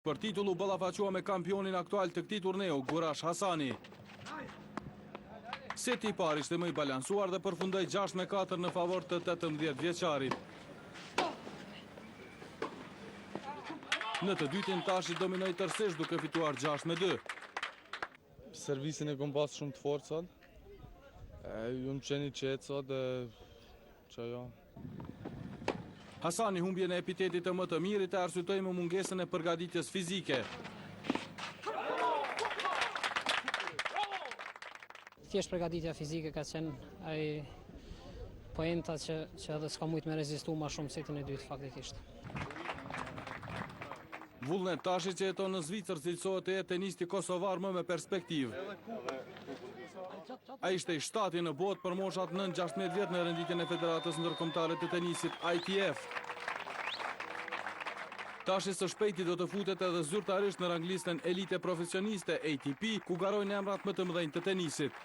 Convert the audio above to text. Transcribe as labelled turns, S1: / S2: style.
S1: Për titullu ballafaqua me kampionin aktual të këtij turneu, Gurash Hasani. Seti I parë ishte më I balansuar dhe përfundoi 6-4 në favor të 18 vjeçarit. Në të dytin Tashi dominoi tërësisht duke fituar 6-2.
S2: Servisin e kom pas shumë të fortë sot. Ju më qeni qetë sot dhe që jo.
S1: Hasani humbje në epitetit të më të mirit e arsyetoi me mungesën e përgatitjes fizike.
S3: Thjesht përgatitja fizike ka qenë ai poenta që edhe s'ka mujt me rezistu ma shumë setin e dytë faktikisht.
S1: Vullnet Tashi që jeton në Zvicër cilësohet të jetë tenisti kosovar më me perspektivë. Ai ishte I 7 në botë për moshat 9-16 vjet në renditjen e Federatës Ndërkombëtare të Tenisit ITF. Tashi së shpejti do të futet edhe zyrtarisht në ranglistën elite profesioniste ATP, ku garojnë emrat më të mëdhenj të tenisit.